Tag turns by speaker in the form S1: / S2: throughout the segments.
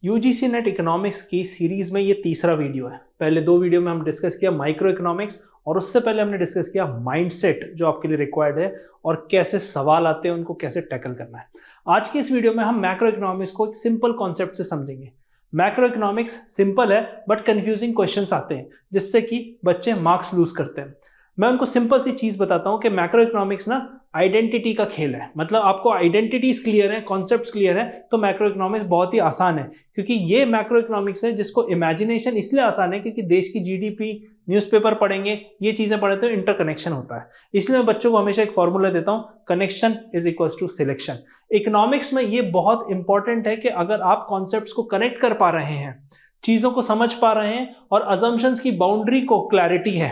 S1: UGC net economics की series में ये तीसरा वीडियो है। पहले दो वीडियो में हम डिस्कस किया माइक्रो इकोनॉमिक्स और उससे पहले हमने डिस्कस किया माइंडसेट जो आपके लिए रिक्वायर्ड है और कैसे सवाल आते हैं उनको कैसे टैकल करना है। आज की इस वीडियो में हम मैक्रो इकोनॉमिक्स को एक सिंपल कॉन्सेप्ट से समझेंगे। मैक्रो इकोनॉमिक्स सिंपल है बट कंफ्यूजिंग क्वेश्चंस आते हैं जिससे कि बच्चे मार्क्स लूज करते हैं। मैं उनको सिंपल सी चीज बताता हूं कि मैक्रो इकोनॉमिक्स ना आइडेंटिटी का खेल है। मतलब आपको आइडेंटिटीज क्लियर है, कॉन्सेप्ट्स क्लियर है तो मैक्रो इकोनॉमिक्स बहुत ही आसान है। क्योंकि ये मैक्रो इकोनॉमिक्स है जिसको इमेजिनेशन इसलिए आसान है क्योंकि देश की जीडीपी, न्यूज़पेपर पढ़ेंगे, ये चीजें पढ़े तो इंटरकनेक्शन होता है। इसलिए मैं बच्चों को हमेशा एक फॉर्मूला देता हूं, connection is equals to selection. Economics में ये बहुत इंपॉर्टेंट है कि अगर आप कॉन्सेप्ट्स को कनेक्ट कर पा रहे हैं, चीजों को समझ पा रहे हैं और अजम्पशंस की बाउंड्री को क्लैरिटी है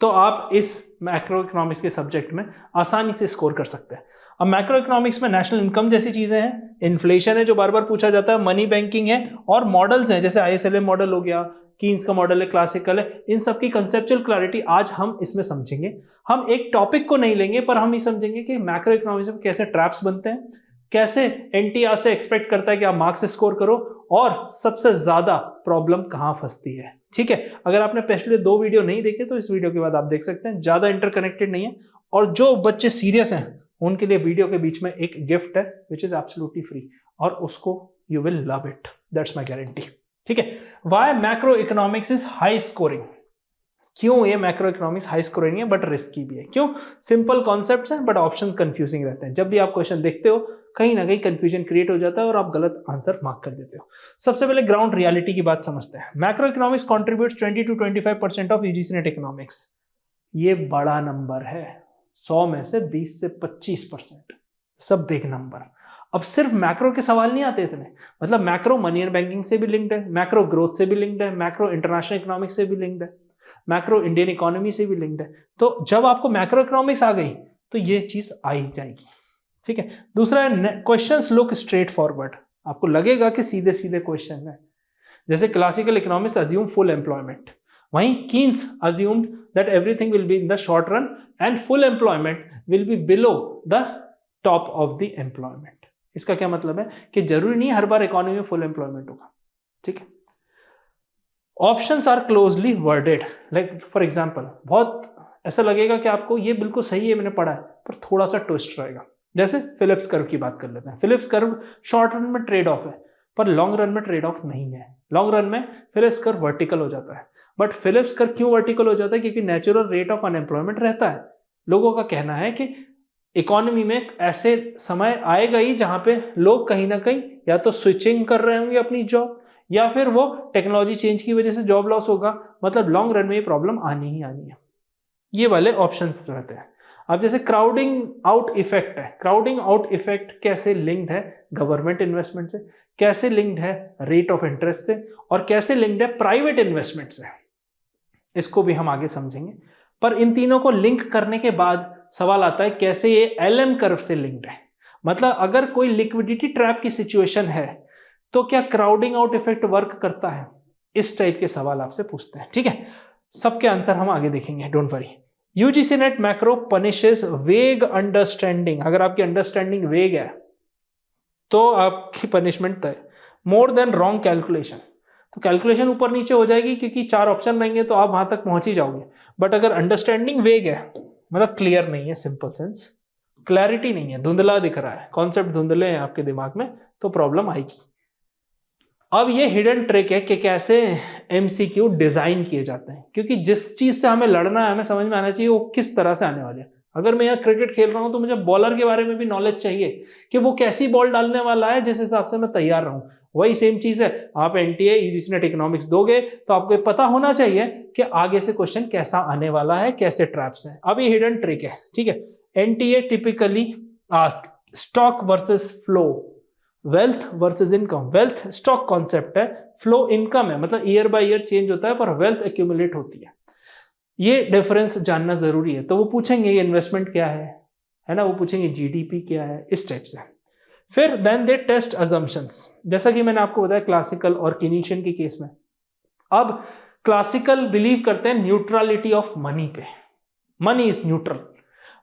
S1: तो आप इस मैक्रो इकोनॉमिक्स के सब्जेक्ट में आसानी से स्कोर कर सकते हैं। अब मैक्रो इकोनॉमिक्स में नेशनल इनकम जैसी चीजें हैं, इन्फ्लेशन है जो बार बार पूछा जाता है, मनी बैंकिंग है और मॉडल्स हैं जैसे आईएसएलएम मॉडल हो गया, कीन्स का मॉडल है, क्लासिकल है। इन सब की कंसेप्चुअल क्लैरिटी आज हम इसमें समझेंगे। हम एक टॉपिक को नहीं लेंगे पर हम ये समझेंगे कि मैक्रो इकोनॉमिक्स में कैसे ट्रैप्स बनते हैं, कैसे एनटीआर से एक्सपेक्ट करता है कि आप मार्क्स स्कोर करो और सबसे ज्यादा प्रॉब्लम कहां फंसती है। ठीक है, अगर आपने पिछले दो वीडियो नहीं देखे तो इस वीडियो के बाद आप देख सकते हैं, ज्यादा इंटरकनेक्टेड नहीं है। और जो बच्चे सीरियस हैं उनके लिए वीडियो के बीच में एक गिफ्ट है विच इज एब्सोल्युटली फ्री और उसको you will love it, that's my guarantee. ठीक है, why macro economics is high scoring. क्यों ये मैक्रो इकोनॉमिक्स हाई स्कोरिंग है बट रिस्की भी है? क्यों? सिंपल कॉन्सेप्ट्स हैं बट ऑप्शंस कंफ्यूजिंग रहते हैं। जब भी आप क्वेश्चन देखते हो कहीं ना कहीं कंफ्यूजन क्रिएट हो जाता है और आप गलत आंसर मार्क कर देते हो। सबसे पहले ग्राउंड रियलिटी की बात समझते हैं। Macro economics contributes 20 to 25% of UGC net economics. ये बड़ा नंबर है, 100 में से 20 से 25%, सब बिग नंबर। अब सिर्फ मैक्रो के सवाल नहीं आते इतने, मतलब मैक्रो मनी एंड बैंकिंग से भी लिंक्ड है, मैक्रो ग्रोथ से भी लिंक्ड है, मैक्रो इंटरनेशनल इकोनॉमिक्स से भी लिंक्ड है, मैक्रो इंडियन इकोनॉमी से भी लिंक्ड है। तो जब आपको मैक्रो इकोनॉमिक्स आ गई तो ये चीज आ ही जाएगी। ठीक है, दूसरा क्वेश्चंस लुक स्ट्रेट फॉरवर्ड। आपको लगेगा कि सीधे सीधे क्वेश्चन है। जैसे classical economics assume full employment, वहीं Keynes assumed that everything will be in the short run and full employment will be below the top of the employment. इसका क्या मतलब है कि जरूरी नहीं हर बार इकोनॉमी में फुल एम्प्लॉयमेंट होगा। ठीक है, options are closely worded. Like for example, बहुत ऐसा लगेगा कि आपको ये बिल्कुल सही है, मैंने पढ़ा है, पर थोड़ा सा ट्विस्ट रहेगा। जैसे फिलिप्स कर्व की बात कर लेते हैं। फिलिप्स कर्व शॉर्ट रन में ट्रेड ऑफ है पर लॉन्ग रन में ट्रेड ऑफ नहीं है। लॉन्ग रन में फिलिप्स कर्व वर्टिकल हो जाता है, बट फिलिप्स कर्व क्यों वर्टिकल हो जाता है? क्योंकि नेचुरल रेट ऑफ अनएम्प्लॉयमेंट रहता है। लोगों का कहना है कि इकोनॉमी में ऐसे समय आएगा ही जहां पे लोग कहीं ना कहीं या तो स्विचिंग कर रहे होंगे अपनी जॉब या फिर वो टेक्नोलॉजी चेंज की वजह से जॉब लॉस होगा। मतलब लॉन्ग रन में ये प्रॉब्लम आनी ही आनी है। ये वाले ऑप्शंस रहते हैं। अब जैसे क्राउडिंग आउट इफेक्ट है, क्राउडिंग आउट इफेक्ट कैसे लिंक्ड है गवर्नमेंट इन्वेस्टमेंट से, कैसे लिंक्ड है रेट ऑफ इंटरेस्ट से और कैसे लिंक्ड है प्राइवेट इन्वेस्टमेंट से, इसको भी हम आगे समझेंगे। पर इन तीनों को लिंक करने के बाद सवाल आता है कैसे ये एलएम कर्व से लिंक्ड है। मतलब अगर कोई लिक्विडिटी ट्रैप की सिचुएशन है तो क्या क्राउडिंग आउट इफेक्ट वर्क करता है? इस टाइप के सवाल आपसे पूछते हैं। ठीक है, सबके आंसर हम आगे देखेंगे, don't worry. UGC NET macro punishes वेग अंडरस्टैंडिंग। अगर आपकी अंडरस्टैंडिंग वेग है तो आपकी पनिशमेंट तय। मोर देन रॉन्ग कैलकुलेशन, तो कैलकुलेशन ऊपर नीचे हो जाएगी क्योंकि 4 ऑप्शन रहेंगे तो आप वहां तक पहुंच ही जाओगे। बट अगर अंडरस्टैंडिंग वेग है, मतलब क्लियर नहीं है, सिंपल सेंस, क्लैरिटी नहीं है, धुंधला दिख रहा है, कॉन्सेप्ट धुंधले हैं आपके दिमाग में, तो प्रॉब्लम आएगी। अब ये हिडन ट्रिक है कि कैसे एमसीक्यू डिजाइन किए जाते हैं, क्योंकि जिस चीज से हमें लड़ना है हमें समझ में आना चाहिए वो किस तरह से आने वाले है। अगर मैं यहाँ क्रिकेट खेल रहा हूँ तो मुझे बॉलर के बारे में भी नॉलेज चाहिए कि वो कैसी बॉल डालने वाला है, जिस हिसाब से मैं तैयार रहूं। वही सेम चीज है, आप एनटीए यूजीसी नेट इकोनॉमिक्स दोगे तो आपको पता होना चाहिए कि आगे से क्वेश्चन कैसा आने वाला है, कैसे ट्रैप्स हैं। अब ये हिडन ट्रिक है। ठीक है, NTA typically ask stock versus flow, wealth versus income. Wealth stock concept है, फ्लो इनकम है, मतलब ईयर बाय ईयर चेंज होता है पर वेल्थ एक्यूमुलेट होती है। ये डिफरेंस जानना जरूरी है। तो वो पूछेंगे ये इन्वेस्टमेंट क्या है ना, वो पूछेंगे जीडीपी क्या है, इस टाइप से। फिर देन दे टेस्ट अजम्पशंस, जैसा कि मैंने आपको बताया क्लासिकल और कीनीशियन के केस में। अब क्लासिकल बिलीव करते हैं न्यूट्रलिटी ऑफ मनी पे, मनी इज न्यूट्रल।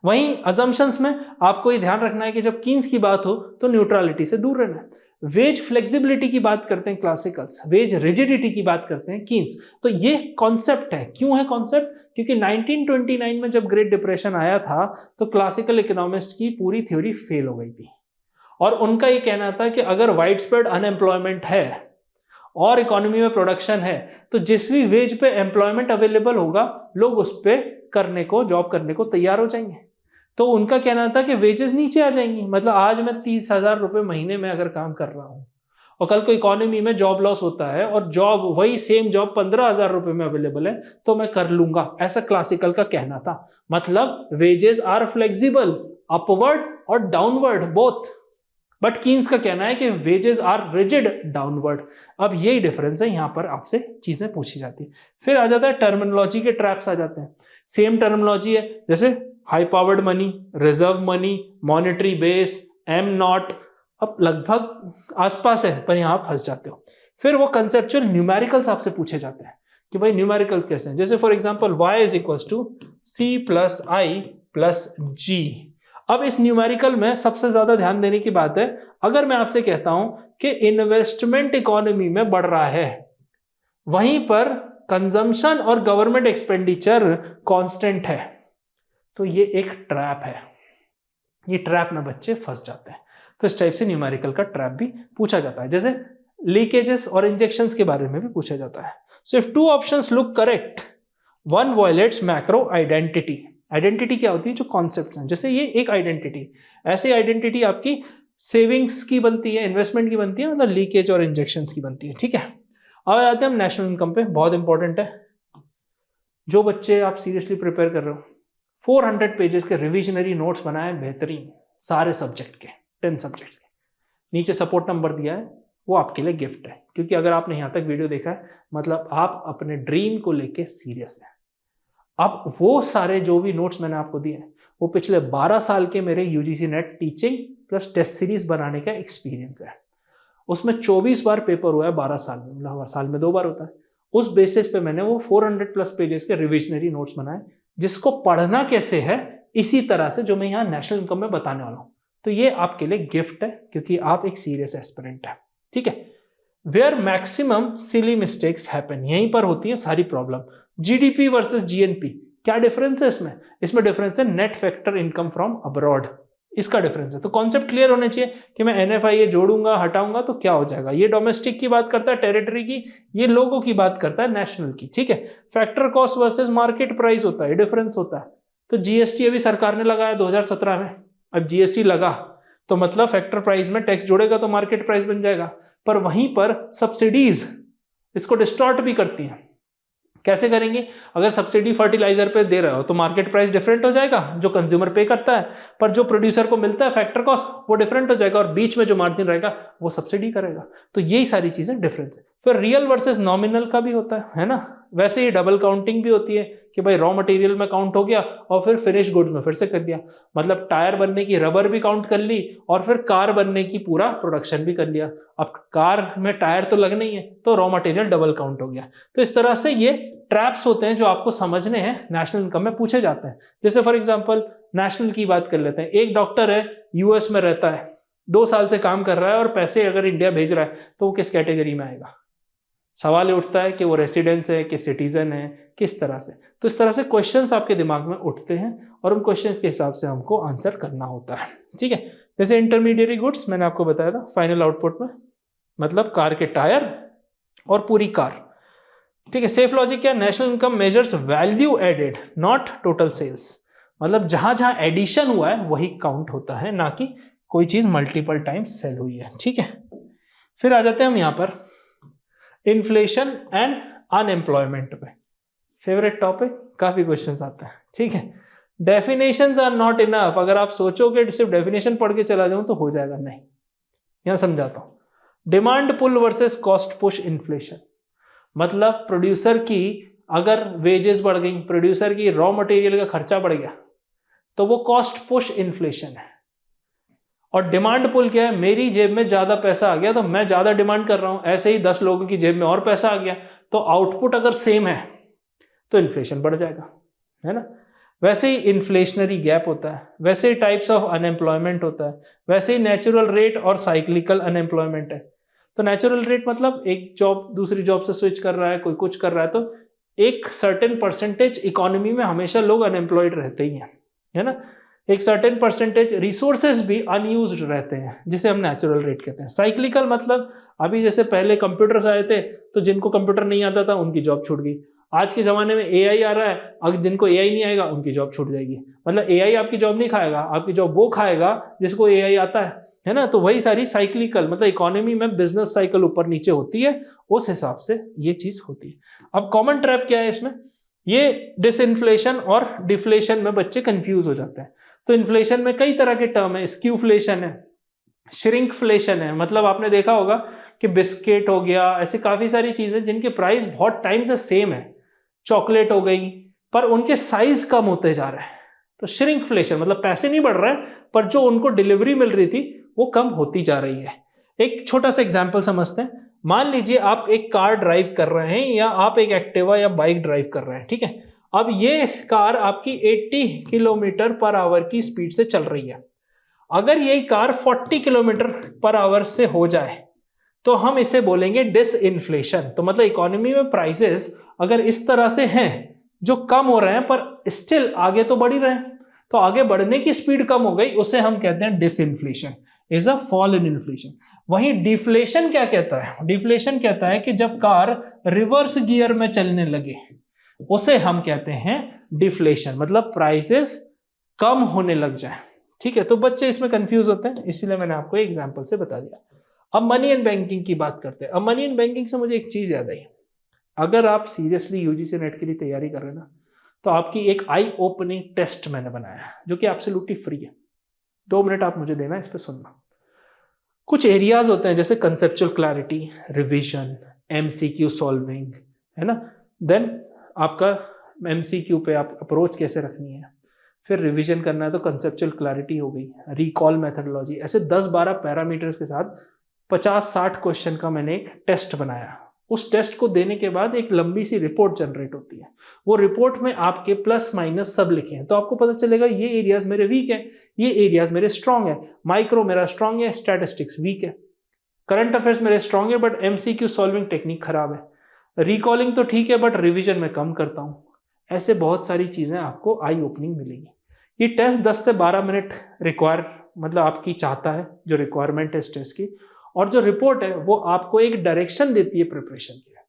S1: वहीं अजम्पशंस में आपको ये ध्यान रखना है कि जब कीन्स की बात हो तो न्यूट्रलिटी से दूर रहना है। वेज फ्लेक्सिबिलिटी की बात करते हैं क्लासिकल्स, वेज रिजिडिटी की बात करते हैं कीन्स। तो ये कॉन्सेप्ट है। क्यों है कॉन्सेप्ट? क्योंकि 1929 में जब ग्रेट डिप्रेशन आया था तो क्लासिकल इकोनॉमिस्ट की पूरी थ्योरी फेल हो गई थी, और उनका ये कहना था कि अगर वाइड स्प्रेड अनएम्प्लॉयमेंट है और इकोनॉमी में प्रोडक्शन है तो जिस भी वेज पे एम्प्लॉयमेंट अवेलेबल होगा लोग उस पर करने को, जॉब करने को तैयार हो जाएंगे। तो उनका कहना था कि वेजेस नीचे आ जाएंगी। मतलब आज मैं 30,000 रुपये महीने में अगर काम कर रहा हूँ और कल को इकोनॉमी में जॉब लॉस होता है और जॉब, वही सेम जॉब 15,000 रुपये में अवेलेबल है तो मैं कर लूंगा, ऐसा क्लासिकल का कहना था। मतलब वेजेस आर फ्लेक्सिबल अपवर्ड और डाउनवर्ड बोथ, बट कीन्स का कहना है कि वेजेस आर रिजिड डाउनवर्ड। अब यही डिफरेंस है, यहां पर आपसे चीजें पूछी जाती है। फिर आ जाता है टर्मिनोलॉजी के ट्रैप्स आ जाते हैं। सेम टर्मिनोलॉजी है, जैसे high powered money, reserve money, monetary base, am not, अब लगभग आसपास है पर यहां आप फंस जाते हो। फिर वो कंसेप्चुअल न्यूमेरिकल्स आपसे पूछे जाते हैं कि भाई न्यूमेरिकल्स कैसे हैं। जैसे for example y is equal to C plus I plus G. अब इस न्यूमेरिकल में सबसे ज्यादा ध्यान देने की बात है, अगर मैं आपसे कहता हूं कि इन्वेस्टमेंट इकोनॉमी में बढ़ रहा है, वहीं पर कंजम्पशन और गवर्नमेंट एक्सपेंडिचर कांस्टेंट है, तो ये एक ट्रैप है। ये ट्रैप में बच्चे फंस जाते हैं। तो इस टाइप से न्यूमेरिकल का ट्रैप भी पूछा जाता है। जैसे लीकेजेस और इंजेक्शंस के बारे में भी पूछा जाता है। So if two options look correct, one violets macro identity. Identity क्या होती है? जो कॉन्सेप्ट्स हैं। जैसे ये एक आइडेंटिटी, ऐसी आइडेंटिटी आपकी सेविंग्स की बनती है, इन्वेस्टमेंट की बनती है, मतलब लीकेज और इंजेक्शंस की बनती है। ठीक है, अब आते हैं हम नेशनल इनकम पे। बहुत इंपॉर्टेंट है। जो बच्चे आप सीरियसली प्रिपेयर कर रहे हो, 400 पेजेस के रिविजनरी नोट्स बनाए बेहतरीन, सारे सब्जेक्ट के, 10 सब्जेक्ट्स के। नीचे सपोर्ट नंबर दिया है, वो आपके लिए गिफ्ट है, क्योंकि अगर आपने यहाँ तक वीडियो देखा है मतलब आप अपने ड्रीम को लेके सीरियस हैं। अब वो सारे जो भी नोट्स मैंने आपको दिए हैं वो पिछले 12 साल के मेरे UGC NET teaching plus test series बनाने का एक्सपीरियंस है। उसमें 24 बार पेपर हुआ है 12 साल में, मतलब हर साल में 2 बार होता है। उस बेसिस पे मैंने वो 400 प्लस पेजेस के रिविजनरी नोट्स बनाए, जिसको पढ़ना कैसे है इसी तरह से जो मैं यहाँ नेशनल इनकम में बताने वाला हूँ। तो ये आपके लिए गिफ्ट है, क्योंकि आप एक सीरियस एस्पिरेंट है। ठीक है, where maximum silly mistakes happen, यहीं पर होती है सारी प्रॉब्लम। जीडीपी वर्सेस जीएनपी, क्या डिफरेंस है इसमें? इसमें डिफरेंस है net factor income from abroad, इसका डिफरेंस है। तो कॉन्सेप्ट क्लियर होने चाहिए कि मैं एनएफआईए जोड़ूंगा हटाऊंगा तो क्या हो जाएगा। ये डोमेस्टिक की बात करता है, टेरिटरी की, ये लोगों की बात करता है, नेशनल की। ठीक है, factor cost versus market price होता है, डिफरेंस होता है। तो जीएसटी अभी सरकार ने लगाया 2017 में, अब जीएसटी लगा तो मतलब फैक्टर प्राइस में टैक्स जोड़ेगा तो मार्केट प्राइस बन जाएगा, पर वहीं पर सब्सिडीज इसको डिस्टॉर्ट भी करती हैं। कैसे करेंगे? अगर सब्सिडी फर्टिलाइजर पे दे रहे हो तो मार्केट प्राइस डिफरेंट हो जाएगा जो कंज्यूमर पे करता है, पर जो प्रोड्यूसर को मिलता है फैक्टर कॉस्ट वो डिफरेंट हो जाएगा, और बीच में जो मार्जिन रहेगा वो सब्सिडी करेगा। तो यही सारी चीजें डिफरेंस है। फिर रियल वर्सेस नॉमिनल का भी होता है ना। वैसे ही डबल काउंटिंग भी होती है कि भाई रॉ मटेरियल में काउंट हो गया और फिर फिनिश गुड्स में फिर से कर दिया, मतलब टायर बनने की रबर भी काउंट कर ली और फिर कार बनने की पूरा प्रोडक्शन भी कर लिया। अब कार में टायर तो लगना ही है तो रॉ मटेरियल डबल काउंट हो गया। तो इस तरह से ये ट्रैप्स होते हैं जो आपको समझने हैं, नेशनल इनकम में पूछे जाते हैं। जैसे फॉर एग्जांपल नेशनल की बात कर लेते हैं। एक डॉक्टर है, यूएस में रहता है, 2 साल से काम कर रहा है और पैसे अगर इंडिया भेज रहा है तो वो किस कैटेगरी में आएगा? सवाल उठता है कि वो रेसिडेंस है कि सिटीजन है, किस तरह से। तो इस तरह से क्वेश्चंस आपके दिमाग में उठते हैं और उन क्वेश्चंस के हिसाब से हमको आंसर करना होता है। ठीक है, जैसे इंटरमीडिएट गुड्स मैंने आपको बताया था, फाइनल आउटपुट में मतलब कार के टायर और पूरी कार। ठीक है, सेफ लॉजिक क्या? National income measures value added not total sales, मतलब जहां जहां एडिशन हुआ है वही काउंट होता है, ना कि कोई चीज मल्टीपल टाइम्स सेल हुई है। ठीक है, फिर आ जाते हैं हम यहां पर इन्फ्लेशन एंड अनएम्प्लॉयमेंट पे, फेवरेट टॉपिक, काफी क्वेश्चंस आते हैं। ठीक है, डेफिनेशंस आर नॉट इनफ। अगर आप सोचोगे सिर्फ डेफिनेशन पढ़ के चला जाऊं तो हो जाएगा, नहीं, यहां समझाता हूं। Demand pull versus cost push inflation, मतलब प्रोड्यूसर की अगर वेजेस बढ़ गई, प्रोड्यूसर की रॉ मटेरियल का खर्चा बढ़ गया तो वो कॉस्ट पुश इन्फ्लेशन है। और डिमांड पुल क्या है? मेरी जेब में ज्यादा पैसा आ गया तो मैं ज्यादा डिमांड कर रहा हूं, ऐसे ही 10 लोगों की जेब में और पैसा आ गया तो आउटपुट अगर सेम है तो इन्फ्लेशन बढ़ जाएगा, है ना। वैसे ही इन्फ्लेशनरी गैप होता है, वैसे ही टाइप्स ऑफ अनएम्प्लॉयमेंट होता है, वैसे ही नेचुरल रेट और साइक्लिकल अनएम्प्लॉयमेंट है। तो नेचुरल रेट मतलब एक जॉब दूसरी जॉब से स्विच कर रहा है, कोई कुछ कर रहा है, तो एक सर्टेन परसेंटेज इकोनॉमी में हमेशा लोग अनएम्प्लॉयड रहते ही हैं, है ना। एक सर्टेन परसेंटेज रिसोर्सेज भी अनयूज्ड रहते हैं, जिसे हम नेचुरल रेट कहते हैं। साइक्लिकल मतलब अभी जैसे पहले कंप्यूटर्स आए थे तो जिनको कंप्यूटर नहीं आता था उनकी जॉब छूट गई। आज के जमाने में एआई आ रहा है, अगर जिनको एआई नहीं आएगा उनकी जॉब छूट जाएगी। मतलब एआई आपकी जॉब नहीं खाएगा, आपकी जॉब वो खाएगा जिसको एआई आता है ना। तो वही सारी साइक्लिकल मतलब इकोनॉमी में बिजनेस साइकिल ऊपर नीचे होती है, उस हिसाब से ये चीज होती है। अब कॉमन ट्रैप क्या है इसमें, ये डिसइन्फ्लेशन और डिफ्लेशन में बच्चे कंफ्यूज हो जाते हैं। तो इन्फ्लेशन में कई तरह के टर्म है, स्क्यूफ्लेशन है, श्रिंकफ्लेशन है, मतलब आपने देखा होगा कि बिस्किट हो गया, ऐसे काफी सारी चीजें जिनके प्राइस बहुत टाइम से सेम है, चॉकलेट हो गई, पर उनके साइज कम होते जा रहे हैं। तो श्रिंकफ्लेशन मतलब पैसे नहीं बढ़ रहे हैं पर जो उनको डिलीवरी मिल रही थी वो कम होती जा रही है। एक छोटा सा एग्जांपल समझते हैं। मान लीजिए आप एक कार ड्राइव कर रहे हैं या आप एक एक्टिवा या बाइक ड्राइव कर रहे हैं, ठीक है। अब ये कार आपकी 80 किलोमीटर पर आवर की स्पीड से चल रही है। अगर ये कार 40 किलोमीटर पर आवर से हो जाए तो हम इसे बोलेंगे डिसइन्फ्लेशन। तो मतलब इकोनॉमी में प्राइसेस अगर इस तरह से हैं जो कम हो रहे हैं पर स्टिल आगे तो बढ़ ही रहे हैं, तो आगे बढ़ने की स्पीड कम हो गई, उसे हम कहते हैं disinflation, is a fall in inflation. वहीं डिफ्लेशन क्या कहता है, डिफ्लेशन कहता है कि जब कार रिवर्स गियर में चलने लगे उसे हम कहते हैं डिफ्लेशन, मतलब प्राइसेस कम होने लग जाए, ठीक है। तो बच्चे इसमें कंफ्यूज होते हैं, इसीलिए मैंने आपको एग्जांपल से बता दिया। अब मनी एंड बैंकिंग की बात करते हैं। अब मनी एंड बैंकिंग से मुझे एक चीज याद आई, अगर आप सीरियसली यूजीसी नेट के लिए तैयारी कर रहे हैं ना, तो आपकी एक आई ओपनिंग टेस्ट मैंने बनाया जो कि एब्सोल्युटली फ्री है। 2 मिनट आप मुझे देना, इस पर सुनना। कुछ एरियाज होते हैं जैसे conceptual clarity, revision, MCQ solving, है ना। देन आपका एमसीक्यू पे आप अप्रोच कैसे रखनी है, फिर रिवीजन करना है तो कंसेप्चुअल क्लैरिटी हो गई, रिकॉल मेथडोलॉजी, ऐसे 10-12 पैरामीटर्स के साथ 50-60 क्वेश्चन का मैंने एक टेस्ट बनाया। उस टेस्ट को देने के बाद एक लंबी सी रिपोर्ट जनरेट होती है। वो रिपोर्ट में आपके प्लस माइनस सब लिखे हैं, तो आपको पता चलेगा ये एरियाज मेरे वीक है, ये एरियाज मेरे स्ट्रांग है। माइक्रो मेरा स्ट्रांग है, स्टैटिस्टिक्स वीक है, करंट अफेयर्स मेरे स्ट्रांग है बट एमसीक्यू सॉल्विंग टेक्निक खराब है, रिकॉलिंग तो ठीक है बट रिवीजन में कम करता हूं। ऐसे बहुत सारी चीजें आपको आई ओपनिंग मिलेगी। ये टेस्ट 10 से 12 मिनट रिक्वायर मतलब आपकी चाहता है, जो रिक्वायरमेंट है इस टेस्ट की, और जो रिपोर्ट है वो आपको एक डायरेक्शन देती है प्रिपरेशन के लिए।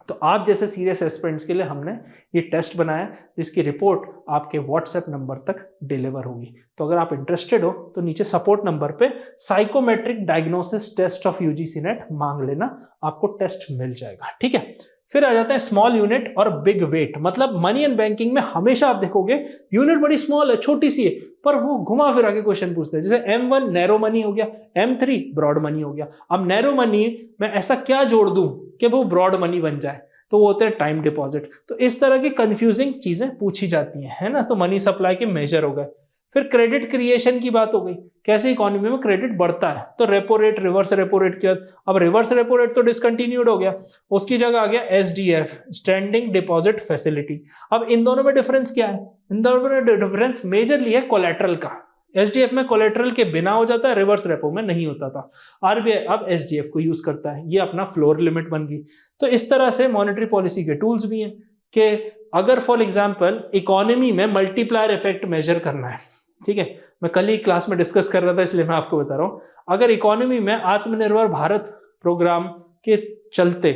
S1: तो आप जैसे सीरियस एस्पिरेंट्स के लिए हमने ये टेस्ट बनाया जिसकी रिपोर्ट आपके व्हाट्सएप नंबर तक डिलीवर होगी। तो अगर आप इंटरेस्टेड हो तो नीचे सपोर्ट नंबर पे psychometric diagnosis test of UGC NET मांग लेना, आपको टेस्ट मिल जाएगा, ठीक है। फिर आ जाते हैं स्मॉल यूनिट और बिग वेट। मतलब मनी एंड बैंकिंग में हमेशा आप देखोगे यूनिट बड़ी स्मॉल है, छोटी सी है, पर वो घुमा फिरा के क्वेश्चन पूछते हैं। जैसे M1 नैरो मनी हो गया, M3 ब्रॉड मनी हो गया। अब नैरो मनी में ऐसा क्या जोड़ दूं कि वो ब्रॉड मनी बन जाए, तो वो होते हैं टाइम डिपॉजिट। तो इस तरह की कंफ्यूजिंग चीजें पूछी जाती हैं, है ना। तो मनी सप्लाई के मेजर हो गए। फिर क्रेडिट क्रिएशन की बात हो गई, कैसे इकोनॉमी में क्रेडिट बढ़ता है। तो repo rate, reverse repo rate किया। अब रिवर्स रेपो रेट तो डिसकंटिन्यूड हो गया, उसकी जगह आ गया SDF, स्टैंडिंग डिपॉजिट फैसिलिटी। अब इन दोनों में डिफरेंस क्या है, इन दोनों में डिफरेंस मेजरली है कोलेट्रल का। SDF में कोलेट्रल के बिना हो जाता है, रिवर्स रेपो में नहीं होता था। RBI अब SDF को यूज करता है, ये अपना फ्लोर लिमिट बन गई। तो इस तरह से मॉनेटरी पॉलिसी के टूल्स भी हैं कि अगर फॉर एग्जांपल इकोनॉमी में मल्टीप्लायर इफेक्ट मेजर करना है, ठीक है, मैं कल ही क्लास में डिस्कस कर रहा था इसलिए मैं आपको बता रहा हूं। अगर इकोनॉमी में आत्मनिर्भर भारत प्रोग्राम के चलते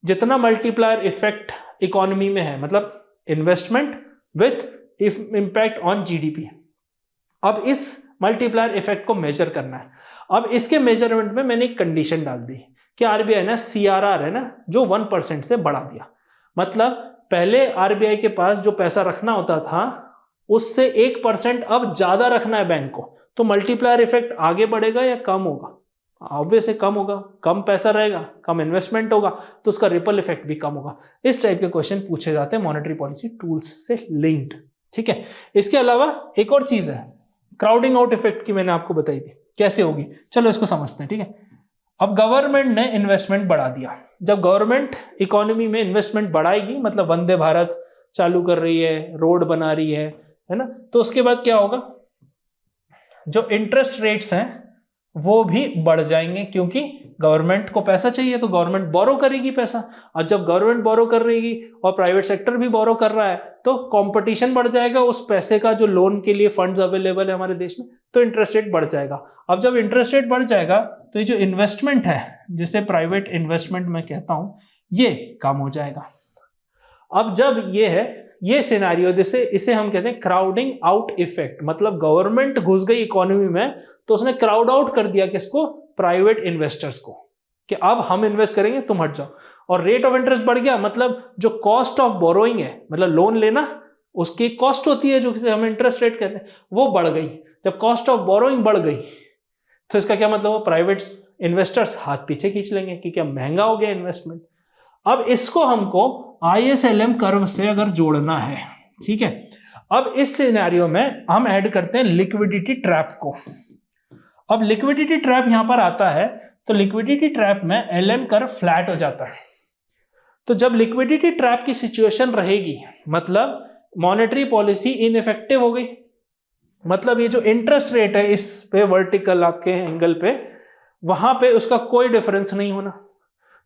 S1: जितना मल्टीप्लायर इफेक्ट इकोनॉमी में है, मतलब investment with impact on GDP, अब इस मल्टीप्लायर इफेक्ट को मेजर करना है। अब इसके मेजरमेंट में मैंने एक कंडीशन डाल दी कि RBI ने CRR है ना जो 1% से बढ़ा दिया। मतलब पहले RBI के पास जो पैसा रखना होता था उससे 1% अब ज्यादा रखना है बैंक को, तो मल्टीप्लायर इफेक्ट आगे बढ़ेगा या कम होगा? ऑब्वियस है कम होगा, कम पैसा रहेगा, कम इन्वेस्टमेंट होगा, तो उसका रिपल इफेक्ट भी कम होगा। इस टाइप के क्वेश्चन पूछे जाते हैं मॉनेटरी पॉलिसी टूल्स से लिंक्ड, ठीक है। इसके अलावा एक और चीज है, क्राउडिंग आउट इफेक्ट की मैंने आपको बताई थी, कैसे होगी, चलो इसको समझते हैं, ठीक है। अब गवर्नमेंट ने इन्वेस्टमेंट बढ़ा दिया। जब गवर्नमेंट इकोनॉमी में इन्वेस्टमेंट बढ़ाएगी, मतलब वंदे भारत चालू कर रही है, रोड बना रही है, है ना। तो उसके बाद क्या होगा, जो इंटरेस्ट रेट्स हैं वो भी बढ़ जाएंगे, क्योंकि गवर्नमेंट को पैसा चाहिए तो गवर्नमेंट बोरो करेगी पैसा। और जब गवर्नमेंट बोरो कर रही और प्राइवेट सेक्टर भी बोरो कर रहा है तो कंपटीशन बढ़ जाएगा उस पैसे का, जो लोन के लिए फंड्स अवेलेबल है हमारे देश में, तो इंटरेस्ट रेट बढ़ जाएगा। अब जब इंटरेस्ट रेट बढ़ जाएगा तो ये जो इन्वेस्टमेंट है, जिसे प्राइवेट इन्वेस्टमेंट मैं कहता हूं, ये कम हो जाएगा। अब जब ये है, ये सिनेरियो, जैसे इसे हम कहते हैं क्राउडिंग आउट इफेक्ट, मतलब गवर्नमेंट घुस गई इकोनॉमी में तो उसने क्राउड आउट कर दिया किसको, प्राइवेट इन्वेस्टर्स को, कि अब हम इन्वेस्ट करेंगे तुम हट जाओ। और रेट ऑफ इंटरेस्ट बढ़ गया, मतलब जो कॉस्ट ऑफ बोरोइंग है, मतलब लोन लेना, उसकी कॉस्ट होती है जो हम इंटरेस्ट रेट कहते हैं, वो बढ़ गई। जब कॉस्ट ऑफ बोरोइंग बढ़ गई तो इसका क्या मतलब, वो प्राइवेट इन्वेस्टर्स हाथ पीछे खींच लेंगे कि क्या महंगा हो गया इन्वेस्टमेंट। अब इसको हमको ISLM कर्व से अगर जोड़ना है, ठीक है। अब इस सिनेरियो में हम ऐड करते हैं लिक्विडिटी ट्रैप को। अब लिक्विडिटी ट्रैप यहां पर आता है तो लिक्विडिटी ट्रैप में LM कर्व फ्लैट हो जाता है। तो जब लिक्विडिटी ट्रैप की सिचुएशन रहेगी, मतलब मॉनेटरी पॉलिसी इनइफेक्टिव हो गई, मतलब ये जो इंटरेस्ट रेट है इस पे वर्टिकल आपके एंगल पे, वहां पे उसका कोई डिफरेंस नहीं होना।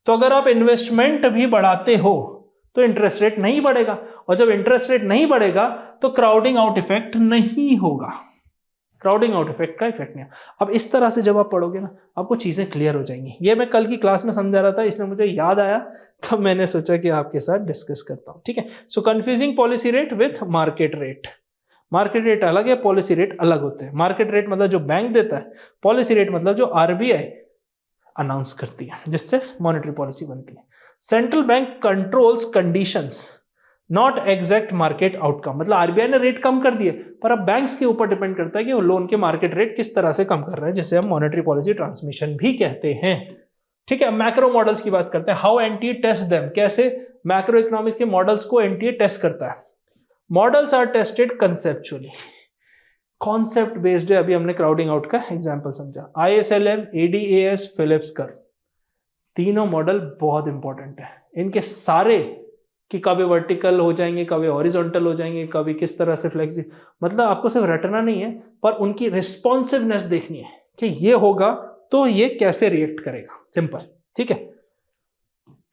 S1: तो अगर आप इन्वेस्टमेंट भी बढ़ाते हो तो इंटरेस्ट रेट नहीं बढ़ेगा, और जब इंटरेस्ट रेट नहीं बढ़ेगा तो क्राउडिंग आउट इफेक्ट नहीं होगा, क्राउडिंग आउट इफेक्ट का इफेक्ट नहीं। अब इस तरह से जब आप पढ़ोगे ना, आपको चीजें क्लियर हो जाएंगी। ये मैं कल की क्लास में समझा रहा था, इसमें मुझे याद आया तो मैंने सोचा कि आपके साथ डिस्कस करता हूं, ठीक है। So confusing policy rate with market rate. Market rate अलग है, पॉलिसी रेट अलग होते हैं। मार्केट रेट मतलब जो बैंक देता है, पॉलिसी रेट मतलब जो RBI अनाउंस करती है, जिससे मॉनेटरी पॉलिसी बनती है। Central bank controls conditions, not exact market outcome, मतलब RBI ने रेट कम कर दिए, पर अब बैंक्स के ऊपर डिपेंड करता है कि वो लोन के मार्केट रेट किस तरह से कम कर रहे हैं, जिसे हम मॉनेटरी पॉलिसी ट्रांसमिशन भी कहते हैं, ठीक है। मैक्रो मॉडल्स की बात करते हैं, हाउ एनटीए टेस्ट देम, कैसे मैक्रो इकोनॉमिक्स के मॉडल्स को एनटीए टेस्ट करता है। Models are tested conceptually, concept based है। अभी हमने क्राउडिंग आउट का एग्जांपल समझा। ISLM, ADAS, फिलिप्स कर्व, तीनों मॉडल बहुत इंपॉर्टेंट है। इनके सारे कि कभी वर्टिकल हो जाएंगे, कभी हॉरिजॉन्टल हो जाएंगे, कभी किस तरह से फ्लेक्सी, मतलब आपको सिर्फ रटना नहीं है, पर उनकी रिस्पॉन्सिवनेस देखनी है कि ये होगा तो ये कैसे रिएक्ट करेगा, सिंपल, ठीक है।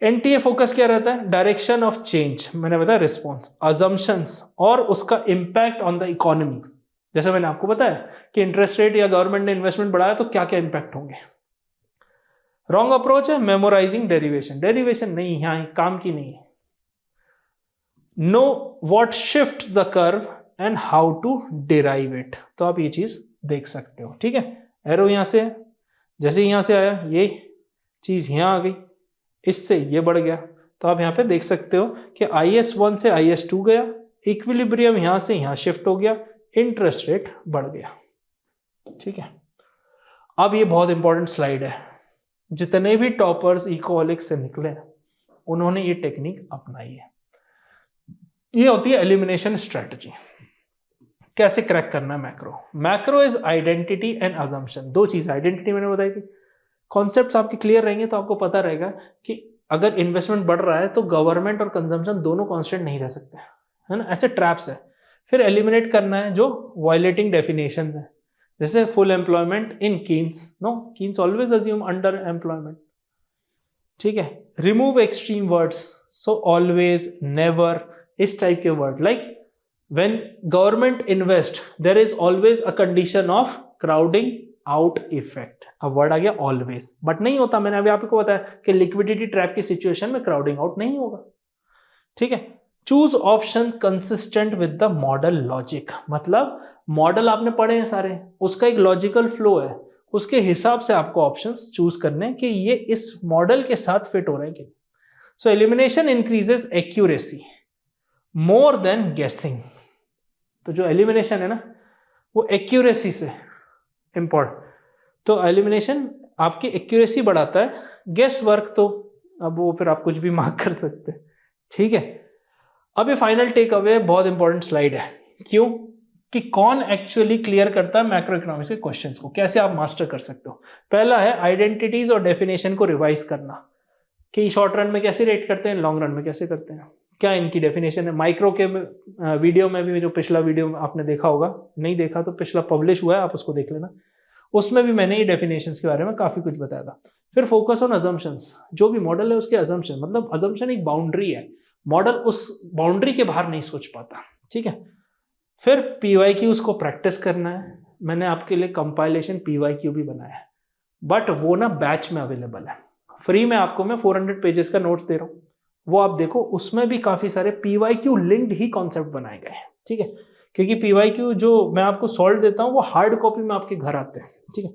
S1: एनटीए फोकस क्या रहता है, डायरेक्शन ऑफ चेंज, मैंने बताया रिस्पॉन्स, अजम्पशंस और उसका इंपैक्ट ऑन द इकोनॉमी। जैसे मैंने आपको बताया कि इंटरेस्ट रेट या गवर्नमेंट ने इन्वेस्टमेंट बढ़ाया तो क्या क्या इंपैक्ट होंगे। रॉन्ग अप्रोच है मेमोराइजिंग डेरिवेशन, डेरिवेशन नहीं, यहां काम की नहीं है। Know what shifts the curve and how to derive it, तो आप ये चीज देख सकते हो, ठीक है। एरो यहां से, जैसे यहां से आया ये चीज यहां आ गई, इससे ये बढ़ गया, तो आप यहां पे देख सकते हो कि IS1 से IS2 गया, इक्विलिब्रियम यहां से यहां शिफ्ट हो गया, इंटरेस्ट रेट बढ़ गया, ठीक है। अब ये बहुत इंपॉर्टेंट स्लाइड है, जितने भी टॉपर्स इकोनॉमिक्स से निकले उन्होंने ये टेक्निक अपनाई है। ये होती है एलिमिनेशन स्ट्रेटजी। कैसे क्रैक करना है macro. Macro is identity and assumption, दो चीज, आइडेंटिटी मैंने बताई थी, कॉन्सेप्ट्स आपके क्लियर रहेंगे तो आपको पता रहेगा कि अगर इन्वेस्टमेंट बढ़ रहा है तो गवर्नमेंट और कंजम्पशन दोनों कांस्टेंट नहीं रह सकते, है ना, ऐसे ट्रैप्स है। फिर एलिमिनेट करना है जो वायलेटिंग डेफिनेशंस है, जैसे full employment in Keynes, no Keynes always assume under employment, ठीक है। Remove extreme words, so always, never, इस टाइप के word, like when government invest there is always a condition of crowding out effect. अब word आ गया always, but नहीं होता, मैंने अभी आपको बताया कि लिक्विडिटी ट्रैप की सिचुएशन में क्राउडिंग आउट नहीं होगा, ठीक है। Choose option consistent with the model logic, मतलब मॉडल आपने पढ़े हैं सारे, उसका एक लॉजिकल फ्लो है, उसके हिसाब से आपको ऑप्शंस चूज करने कि ये इस मॉडल के साथ फिट हो रहे हैं कि। So elimination increases accuracy more than guessing, तो जो एलिमिनेशन है ना वो एक्यूरेसी से इंपॉर्टेंट, तो एलिमिनेशन आपकी एक्यूरेसी बढ़ाता है, गेस वर्क तो अब वो फिर आप कुछ भी मार्क कर सकते हैं, ठीक है। अब ये फाइनल टेक अवे बहुत इंपॉर्टेंट स्लाइड है, क्यों कि कौन एक्चुअली क्लियर करता है मैक्रो इकोनॉमिक्स के क्वेश्चंस को, कैसे आप मास्टर कर सकते हो। पहला है आइडेंटिटीज और डेफिनेशन को रिवाइज करना, कि शॉर्ट रन में कैसे रेट करते हैं, लॉन्ग रन में कैसे करते हैं, क्या इनकी डेफिनेशन है। माइक्रो के वीडियो में भी, जो पिछला वीडियो आपने देखा होगा, नहीं देखा तो पिछला पब्लिश हुआ है, आप उसको देख लेना, उसमें भी मैंने ये डेफिनेशंस के बारे में काफी कुछ बताया था। फिर फोकस ऑन अजम्पशंस, जो भी मॉडल है उसके अजम्पशन, मतलब अजम्पशन एक बाउंड्री है, मॉडल उस बाउंड्री के बाहर नहीं सोच पाता, ठीक है। फिर PYQ को प्रैक्टिस करना है, मैंने आपके लिए कंपाइलेशन PYQ भी बनाया है, बट वो ना बैच में अवेलेबल है, फ्री में आपको मैं 400 पेजेस का नोट्स दे रहा हूँ, वो आप देखो, उसमें भी काफी सारे PYQ लिंक्ड ही कॉन्सेप्ट बनाए गए हैं, ठीक है। क्योंकि PYQ जो मैं आपको सॉल्व देता हूँ वो हार्ड कॉपी में आपके घर आते हैं, ठीक है।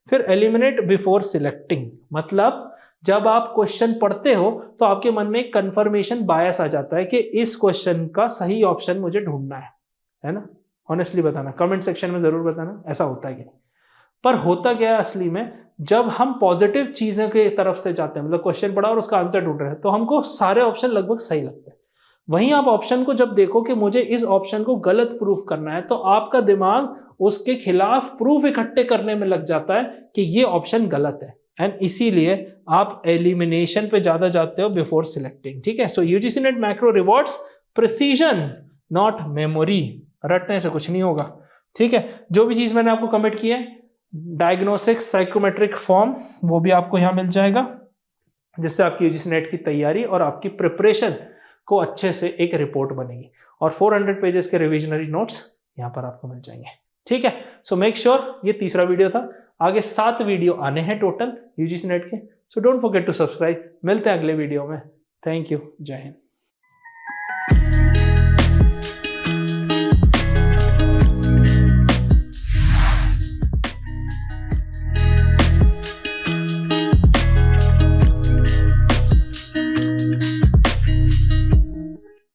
S1: फिर एलिमिनेट बिफोर सिलेक्टिंग, मतलब जब आप क्वेश्चन पढ़ते हो तो आपके मन में एक कंफर्मेशन बायस आ जाता है कि इस क्वेश्चन का सही ऑप्शन मुझे ढूंढना है ना। ऑनेस्टली बताना, कमेंट सेक्शन में जरूर बताना ऐसा होता है कि नहीं। पर होता क्या है असली में, जब हम पॉजिटिव चीजों के तरफ से जाते हैं, मतलब क्वेश्चन पढ़ा और उसका आंसर ढूंढ रहे हैं, तो हमको सारे ऑप्शन लगभग सही लगते हैं। वहीं आप ऑप्शन को जब देखो कि मुझे इस ऑप्शन को गलत प्रूफ करना है, तो आपका दिमाग उसके खिलाफ प्रूफ इकट्ठे करने में लग जाता है कि ये ऑप्शन गलत है, एंड इसीलिए आप एलिमिनेशन पे ज्यादा जाते हो बिफोर सिलेक्टिंग, ठीक है। So UGC NET macro rewards precision not memory, रटने से कुछ नहीं होगा, ठीक है। जो भी चीज मैंने आपको कमिट की है, डायग्नोस्टिक साइकोमेट्रिक फॉर्म, वो भी आपको यहां मिल जाएगा, जिससे आपकी यूजीसी नेट की तैयारी और आपकी प्रिपरेशन को अच्छे से एक रिपोर्ट बनेगी, और 400 पेजेस के रिविजनरी नोट्स यहां पर आपको मिल जाएंगे, ठीक है। सो मेक श्योर, ये तीसरा वीडियो था, आगे 7 वीडियो आने हैं टोटल यूजीसी नेट के, so don't forget to subscribe. मिलते हैं अगले वीडियो में, थैंक यू, जय हिंद।